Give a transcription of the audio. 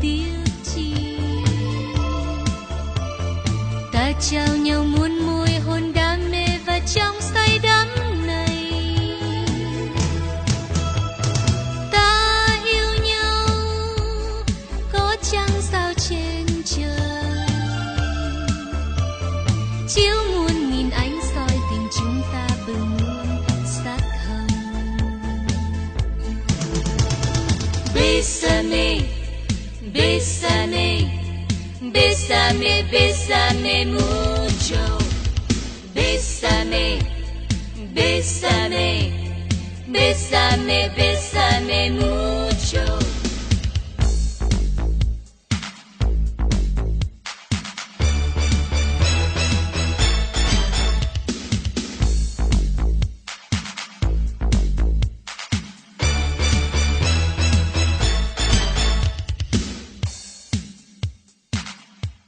tiếc chi ta trao nhau muôn môi hôn đam mê và trong say đắm này ta yêu nhau có chăng sao trên trời chiếu muôn nghìn ánh soi tình chúng ta bừng muôn sắc hồng Bésame, bésame, bésame, bésame mucho. Bésame, bésame, bésame, bésame mucho.